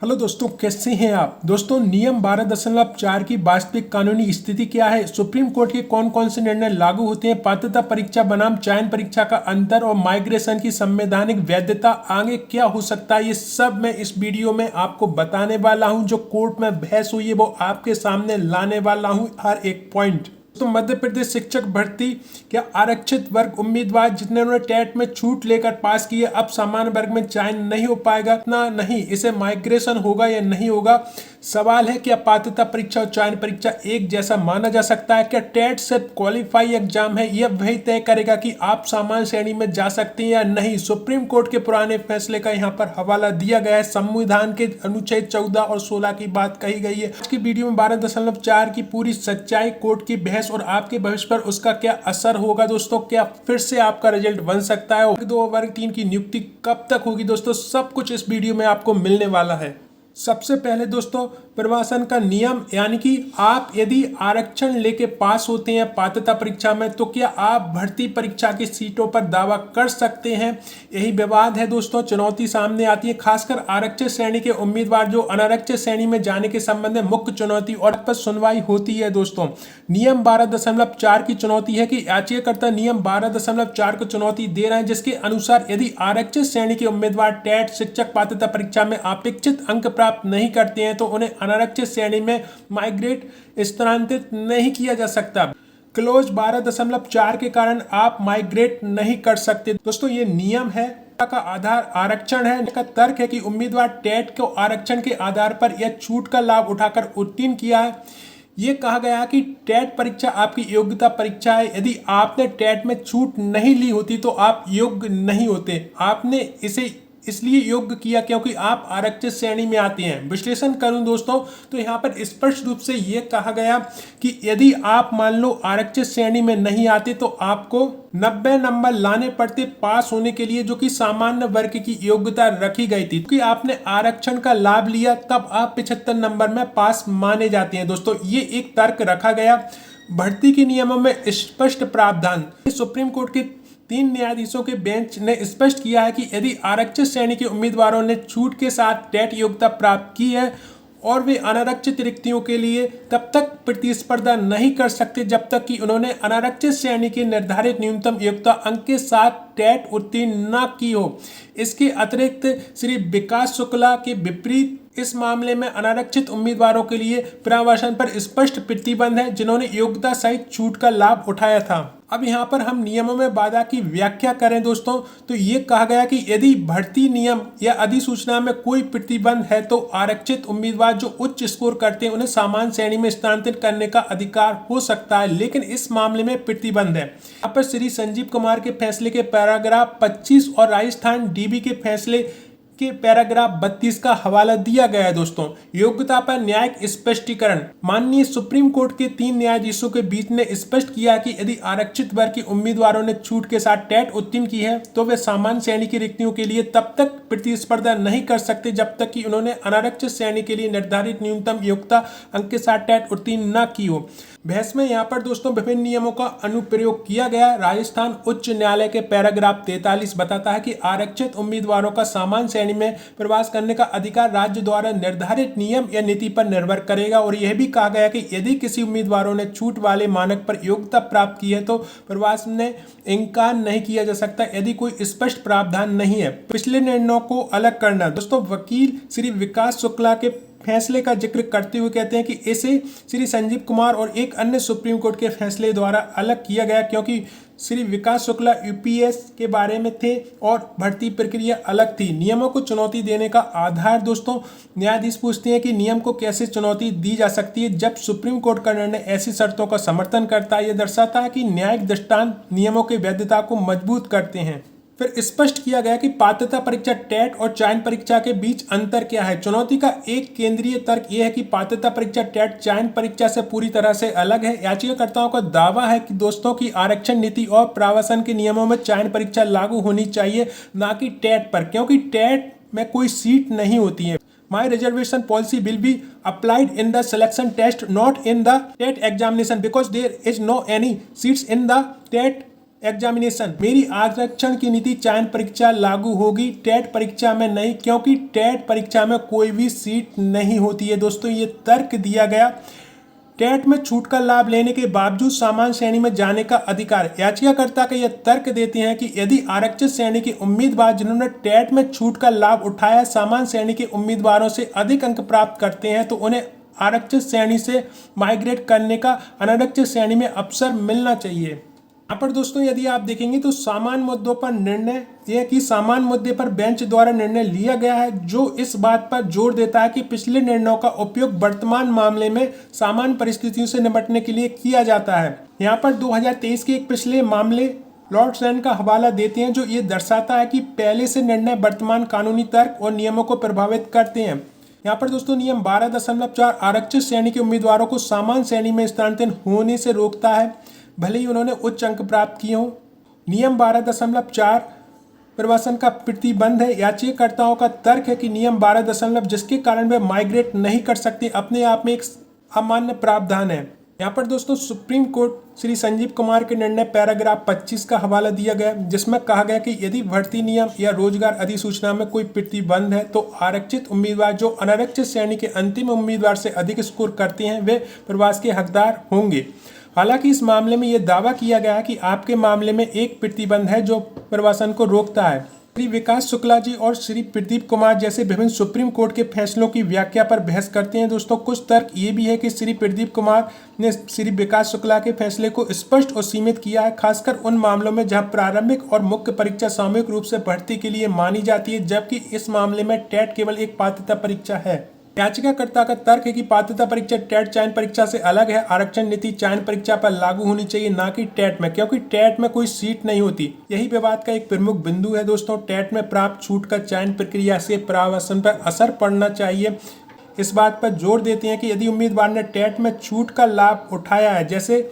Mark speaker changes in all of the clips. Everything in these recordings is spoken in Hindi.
Speaker 1: हेलो दोस्तों, कैसे हैं आप। दोस्तों, नियम 12.4 की वास्तविक कानूनी स्थिति क्या है, सुप्रीम कोर्ट के कौन कौन से निर्णय लागू होते हैं, पात्रता परीक्षा बनाम चयन परीक्षा का अंतर और माइग्रेशन की संवैधानिक वैधता आगे क्या हो सकता है, ये सब मैं इस वीडियो में आपको बताने वाला हूं। जो कोर्ट में बहस हुई है वो आपके सामने लाने वाला हूं, हर एक पॉइंट। तो मध्य प्रदेश शिक्षक भर्ती क्या आरक्षित वर्ग उम्मीदवार जिन्होंने टेट में छूट लेकर पास किए अब सामान्य वर्ग में चयन नहीं हो पाएगा? ना नहीं, इसे माइग्रेशन होगा या नहीं होगा। सवाल है, क्या पात्रता परीक्षा और चयन परीक्षा एक जैसा माना जा सकता है? क्या टेट सिर्फ क्वालिफाई एग्जाम है, यह वही तय करेगा कि आप सामान्य श्रेणी में जा सकते हैं या नहीं? सुप्रीम कोर्ट के पुराने फैसले का यहाँ पर हवाला दिया गया है। संविधान के अनुच्छेद 14 और 16 की बात कही गई है। आज की वीडियो में 12.4 की पूरी सच्चाई, कोर्ट की बहस और आपके भविष्य पर उसका क्या असर होगा। दोस्तों, क्या फिर से आपका रिजल्ट बन सकता है? वर्ग 2 वर्ग 3 की नियुक्ति कब तक होगी? दोस्तों, सब कुछ इस वीडियो में आपको मिलने वाला है। सबसे पहले दोस्तों, प्रवासन का नियम, यानी कि आप यदि आरक्षण लेके पास होते हैं पात्रता परीक्षा में तो क्या आप भर्ती परीक्षा की सीटों पर दावा कर सकते हैं? यही विवाद है दोस्तों। चुनौती सामने आती है, खासकर आरक्षित श्रेणी के उम्मीदवार जो अनारक्षित श्रेणी में जाने के संबंध में मुख्य चुनौती और पर सुनवाई होती है। दोस्तों, नियम 12.4 की चुनौती है कि याचिकाकर्ता नियम 12.4 को चुनौती दे रहे हैं, जिसके अनुसार यदि आरक्षित श्रेणी के उम्मीदवार टेट शिक्षक पात्रता परीक्षा में अपेक्षित अंक प्राप्त नहीं करते हैं तो उन्हें अनारक्षित श्रेणी में माइग्रेट स्थानांतरित नहीं किया जा सकता। क्लोज 12.4 के कारण आप माइग्रेट नहीं कर सकते। दोस्तों, ये नियम है का आधार आरक्षण है। इसका तर्क है कि उम्मीदवार टेट को आरक्षण के आधार पर यह छूट का लाभ उठाकर उत्तीर्ण किया है। ये कहा गया कि टेट परीक्षा आपकी योग्यता परीक्षा है। यदि आपने टेट में छूट नहीं ली होती तो आप योग्य नहीं होते। आपने इसे इसलिए योग्य किया क्योंकि आप आरक्षित श्रेणी में आते हैं। विश्लेषण करूं दोस्तों तो यहाँ पर स्पष्ट रूप से ये कहा गया कि यदि आप मान लो आरक्षित श्रेणी में नहीं आते तो आपको 90 नंबर लाने पड़ते पास होने के लिए, जो कि सामान्य वर्ग की योग्यता रखी गई थी। क्योंकि आपने आरक्षण का लाभ लिया तब आप 75 नंबर में पास माने जाते हैं। दोस्तों, ये एक तर्क रखा गया। भर्ती के नियमों में स्पष्ट प्रावधान, सुप्रीम कोर्ट के 3 न्यायाधीशों के बेंच ने स्पष्ट किया है कि यदि आरक्षित श्रेणी के उम्मीदवारों ने छूट के साथ टेट योग्यता प्राप्त की है और वे अनारक्षित रिक्तियों के लिए तब तक प्रतिस्पर्धा नहीं कर सकते जब तक कि उन्होंने अनारक्षित श्रेणी के निर्धारित न्यूनतम योग्यता अंक के साथ टेट उत्तीर्ण न की हो। इसके अतिरिक्त श्री विकास शुक्ला के विपरीत इस मामले में अनारक्षित उम्मीदवारों के लिए प्रवासन पर स्पष्ट प्रतिबंध है जिन्होंने योग्यता सहित छूट का लाभ उठाया था। अब यहाँ पर हम नियमों में बाधा की व्याख्या करें दोस्तों तो ये कहा गया कि यदि भर्ती नियम या अधिसूचना में कोई प्रतिबंध है तो आरक्षित उम्मीदवार जो उच्च स्कोर करते हैं उन्हें सामान्य श्रेणी में स्थानांतरित करने का अधिकार हो सकता है, लेकिन इस मामले में प्रतिबंध है। यहाँ पर श्री संजीव कुमार के फैसले के पैराग्राफ 25 और राजस्थान डीबी के फैसले के पैराग्राफ 32 का हवाला दिया गया है। दोस्तों, योग्यता पर न्यायिक स्पष्टीकरण, माननीय सुप्रीम कोर्ट के 3 न्यायाधीशों के बीच ने स्पष्ट किया कि यदि आरक्षित वर्ग के उम्मीदवारों ने छूट के साथ टेट उत्तीर्ण की है तो वे सामान्य श्रेणी की रिक्तियों के लिए तब तक प्रतिस्पर्धा नहीं कर सकते जब तक कि उन्होंने अनारक्षित श्रेणी के लिए निर्धारित न्यूनतम योग्यता अंक के साथ टेट उत्तीर्ण न की हो। बहस में यहाँ पर दोस्तों विभिन्न नियमों का अनुप्रयोग किया गया। राजस्थान उच्च न्यायालय के पैराग्राफ 43 बताता है कि आरक्षित उम्मीदवारों का सामान्य श्रेणी में प्रवास करने का अधिकार राज्य द्वारा निर्धारित नियम या नीति पर निर्भर करेगा। और यह भी कहा गया कि यदि किसी उम्मीदवारों ने छूट वाले मानक पर योग्यता प्राप्त की है तो प्रवास में इनकार नहीं किया जा सकता यदि कोई स्पष्ट प्रावधान नहीं है। पिछले निर्णयों को अलग करना, दोस्तों वकील श्री विकास शुक्ला के फैसले का जिक्र करते हुए कहते हैं कि इसे श्री संजीव कुमार और एक अन्य सुप्रीम कोर्ट के फैसले द्वारा अलग किया गया क्योंकि श्री विकास शुक्ला यूपीएस के बारे में थे और भर्ती प्रक्रिया अलग थी। नियमों को चुनौती देने का आधार, दोस्तों न्यायाधीश पूछते हैं कि नियम को कैसे चुनौती दी जा सकती है जब सुप्रीम कोर्ट का निर्णय ऐसी शर्तों का समर्थन करता है। यह दर्शाता है कि न्यायिक दृष्टांत नियमों की वैधता को मजबूत करते हैं। फिर स्पष्ट किया गया कि पात्रता परीक्षा टेट और चयन परीक्षा के बीच अंतर क्या है। चुनौती का एक केंद्रीय तर्क यह है कि पात्रता परीक्षा टेट चयन परीक्षा से पूरी तरह से अलग है। याचिकाकर्ताओं का दावा है कि दोस्तों की आरक्षण नीति और प्रवासन के नियमों में चयन परीक्षा लागू होनी चाहिए, ना कि टेट पर, क्योंकि टेट में कोई सीट नहीं होती है। My reservation policy will be applied in the selection test, not in the TET examination, because there is no any seats in the TET examination. मेरी आरक्षण की नीति चयन परीक्षा लागू होगी, टेट परीक्षा में नहीं, क्योंकि टेट परीक्षा में कोई भी सीट नहीं होती है। दोस्तों ये तर्क दिया गया। टेट में छूट का लाभ लेने के बावजूद सामान्य श्रेणी में जाने का अधिकार। याचिकाकर्ता का यह तर्क देते हैं कि यदि आरक्षित श्रेणी के उम्मीदवार जिन्होंने टेट में छूट का लाभ उठाया सामान्य श्रेणी के उम्मीदवारों से अधिक अंक प्राप्त करते हैं तो उन्हें आरक्षित श्रेणी से माइग्रेट करने का अनारक्षित श्रेणी में अवसर मिलना चाहिए। यहाँ पर दोस्तों यदि आप देखेंगे तो सामान्य मुद्दों पर निर्णय यह कि सामान्य मुद्दे पर बेंच द्वारा निर्णय लिया गया है, जो इस बात पर जोर देता है कि पिछले निर्णयों का उपयोग वर्तमान मामले में सामान्य परिस्थितियों से निपटने के लिए किया जाता है। यहाँ पर 2023 के एक पिछले मामले लॉर्ड सैन का हवाला देते हैं जो ये दर्शाता है कि पहले से निर्णय वर्तमान कानूनी तर्क और नियमों को प्रभावित करते हैं। यहाँ पर दोस्तों नियम 12.4 आरक्षित श्रेणी के उम्मीदवारों को सामान्य श्रेणी में स्थानांतरित होने से रोकता है, भले ही उन्होंने उच्च अंक प्राप्त किए हों। नियम 12.4 प्रवासन का प्रतिबंध है। याचिकाकर्ताओं का तर्क है कि नियम 12 जिसके कारण वे माइग्रेट नहीं कर सकते अपने आप में एक अमान्य प्रावधान है। यहाँ पर दोस्तों सुप्रीम कोर्ट श्री संजीव कुमार के निर्णय पैराग्राफ 25 का हवाला दिया गया, जिसमें कहा गया कि यदि भर्ती नियम या रोजगार अधिसूचना में कोई प्रतिबंध है तो आरक्षित उम्मीदवार जो अनारक्षित श्रेणी के अंतिम उम्मीदवार से अधिक स्कोर करते हैं वे प्रवास के हकदार होंगे। हालांकि इस मामले में यह दावा किया गया है कि आपके मामले में एक प्रतिबंध है जो प्रवासन को रोकता है। श्री विकास शुक्ला जी और श्री प्रदीप कुमार जैसे विभिन्न सुप्रीम कोर्ट के फैसलों की व्याख्या पर बहस करते हैं। दोस्तों कुछ तर्क ये भी है कि श्री प्रदीप कुमार ने श्री विकास शुक्ला के फैसले को स्पष्ट और सीमित किया है, खासकर उन मामलों में जहां प्रारंभिक और मुख्य परीक्षा सामूहिक रूप से भर्ती के लिए मानी जाती है, जबकि इस मामले में टेट केवल एक पात्रता परीक्षा है। याचिकाकर्ता का तर्क है कि पात्रता परीक्षा टेट चयन परीक्षा से अलग है। आरक्षण नीति चयन परीक्षा पर लागू होनी चाहिए, ना कि टेट में, क्योंकि टेट में कोई सीट नहीं होती। यही विवाद का एक प्रमुख बिंदु है। दोस्तों टेट में प्राप्त छूट का चयन प्रक्रिया से प्रवासन पर असर पड़ना चाहिए। इस बात पर जोर देते हैं कि यदि उम्मीदवार ने टेट में छूट का लाभ उठाया है, जैसे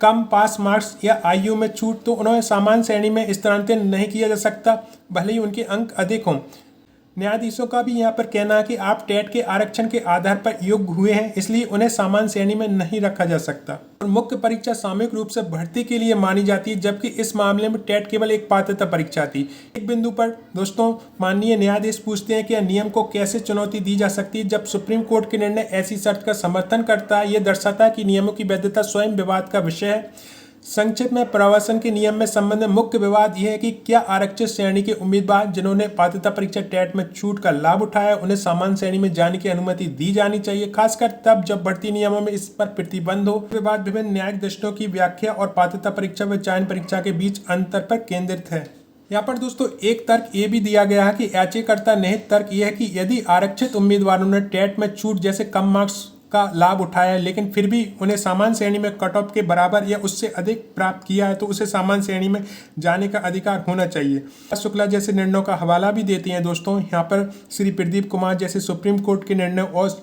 Speaker 1: कम पास मार्क्स या आयु में छूट, तो उन्हें सामान्य श्रेणी में स्थानांतरित नहीं किया जा सकता, भले ही उनके अंक अधिक हों। न्यायाधीशों का भी यहाँ पर कहना है कि आप टेट के आरक्षण के आधार पर योग्य हुए हैं, इसलिए उन्हें सामान्य श्रेणी में नहीं रखा जा सकता। और मुख्य परीक्षा सामूहिक रूप से भर्ती के लिए मानी जाती है, जबकि इस मामले में टेट केवल एक पात्रता परीक्षा थी। एक बिंदु पर दोस्तों माननीय न्यायाधीश पूछते हैं कि यह नियम को कैसे चुनौती दी जा सकती है जब सुप्रीम कोर्ट के निर्णय ऐसी शर्त का समर्थन करता है। यह दर्शाता है कि नियमों की वैधता स्वयं विवाद का विषय है। संक्षिप्त में प्रवासन के नियम में संबंधित मुख्य विवाद यह है कि क्या आरक्षित श्रेणी के उम्मीदवार जिन्होंने पात्रता परीक्षा टेट में छूट का लाभ उठाया उन्हें सामान्य श्रेणी में जाने की अनुमति दी जानी चाहिए, खासकर तब जब भर्ती नियमों में इस पर प्रतिबंध हो। विवाद विभिन्न न्यायिक दृष्टियों की व्याख्या और पात्रता परीक्षा व चयन परीक्षा के बीच अंतर पर केंद्रित है। यहाँ पर दोस्तों एक तर्क ये भी दिया गया है कि याचिकाकर्ता निहित तर्क यह है कि यदि आरक्षित उम्मीदवारों ने टेट में छूट जैसे कम मार्क्स का लाभ उठाया है, लेकिन फिर भी उन्हें सामान्य श्रेणी में कट ऑफ के बराबर या उससे अधिक प्राप्त किया है, तो उसे सामान्य श्रेणी में जाने का अधिकार होना चाहिए। शुक्ला जैसे निर्णयों का हवाला भी देते हैं। दोस्तों यहाँ पर श्री प्रदीप कुमार जैसे सुप्रीम कोर्ट के निर्णय और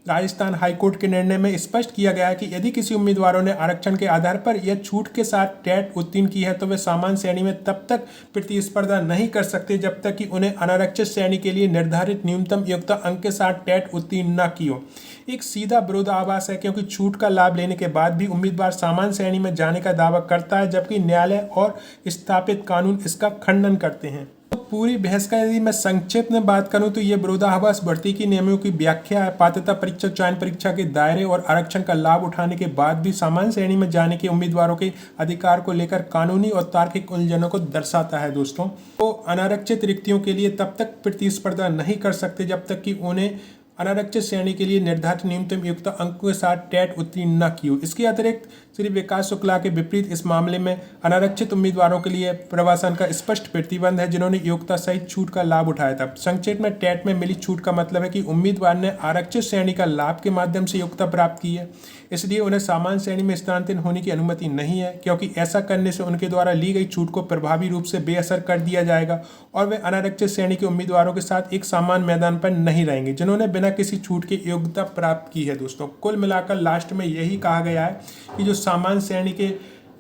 Speaker 1: राजस्थान हाईकोर्ट के निर्णय में स्पष्ट किया गया है कि यदि किसी उम्मीदवारों ने आरक्षण के आधार पर या छूट के साथ टेट उत्तीर्ण की है तो वे सामान्य श्रेणी में तब तक प्रतिस्पर्धा नहीं कर सकते जब तक कि उन्हें अनारक्षित श्रेणी के लिए निर्धारित न्यूनतम योग्यता अंक के साथ टेट उत्तीर्ण न की हो। एक सीधा विरोधाभास है, क्योंकि छूट का लाभ लेने के बाद भी उम्मीदवार सामान्य श्रेणी में जाने का दावा करता है, जबकि न्यायालय और स्थापित कानून इसका खंडन करते हैं। तो पूरी बहस का यदि मैं संक्षिप्त में बात करूं तो ये विरोधाभास भर्ती की नियमों की व्याख्या है। पात्रता परीक्षा चयन परीक्षा के दायरे और आरक्षण का लाभ उठाने के बाद भी सामान्य श्रेणी में जाने के उम्मीदवारों के अधिकार को लेकर कानूनी और तार्किक उलझनों को दर्शाता है। दोस्तों वो अनारक्षित रिक्तियों के लिए तब तक प्रतिस्पर्धा नहीं कर सकते जब तक कि उन्हें अनारक्षित श्रेणी के लिए निर्धारित न्यूनतम योग्यता अंकों के साथ टेट उत्तीर्ण न की हो। इसके अतिरिक्त श्री विकास शुक्ला के विपरीत इस मामले में अनारक्षित उम्मीदवारों के लिए प्रवासन का स्पष्ट प्रतिबंध है जिन्होंने योग्यता सहित छूट का लाभ उठाया था। संक्षेप में टेट में मिली छूट का मतलब है कि उम्मीदवार ने आरक्षित श्रेणी का लाभ के माध्यम से योग्यता प्राप्त की है, इसलिए उन्हें सामान्य श्रेणी में स्थानांतरित होने की अनुमति नहीं है, क्योंकि ऐसा करने से उनके द्वारा ली गई छूट को प्रभावी रूप से बेअसर कर दिया जाएगा और वे अनारक्षित श्रेणी के उम्मीदवारों के साथ एक समान मैदान पर नहीं रहेंगे जिन्होंने बिना किसी छूट की योग्यता प्राप्त की है। दोस्तों कुल मिलाकर लास्ट में यही कहा गया है कि जो सामान्य श्रेणी के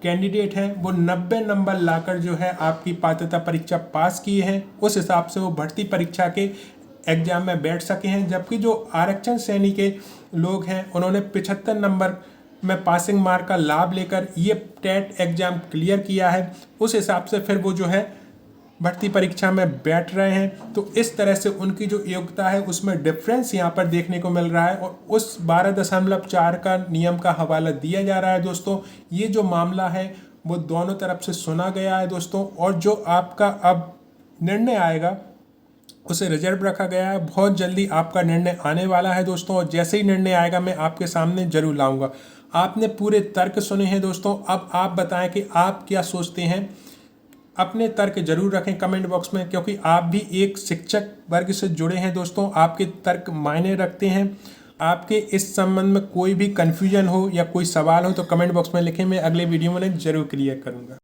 Speaker 1: कैंडिडेट हैं वो 90 नंबर लाकर जो है आपकी पात्रता परीक्षा पास किए हैं, उस हिसाब से वो भर्ती परीक्षा के एग्जाम में बैठ सके हैं, जबकि जो आरक्षण श्रेणी के लोग हैं उन्होंने 75 नंबर में पासिंग मार्क का लाभ लेकर ये टेट एग्जाम क्लियर किया है, उस हिसाब से फिर वो जो है भर्ती परीक्षा में बैठ रहे हैं। तो इस तरह से उनकी जो योग्यता है उसमें डिफरेंस यहाँ पर देखने को मिल रहा है और उस 12.4 का नियम का हवाला दिया जा रहा है दोस्तों। ये जो मामला है वो दोनों तरफ से सुना गया है दोस्तों, और जो आपका अब निर्णय आएगा उसे रिजर्व रखा गया है। बहुत जल्दी आपका निर्णय आने वाला है दोस्तों, और जैसे ही निर्णय आएगा मैं आपके सामने जरूर लाऊंगा। आपने पूरे तर्क सुने हैं दोस्तों, अब आप बताएं कि आप क्या सोचते हैं। अपने तर्क जरूर रखें कमेंट बॉक्स में, क्योंकि आप भी एक शिक्षक वर्ग से जुड़े हैं दोस्तों, आपके तर्क मायने रखते हैं। आपके इस संबंध में कोई भी कन्फ्यूजन हो या कोई सवाल हो तो कमेंट बॉक्स में लिखें, मैं अगले वीडियो में जरूर क्लियर करूँगा।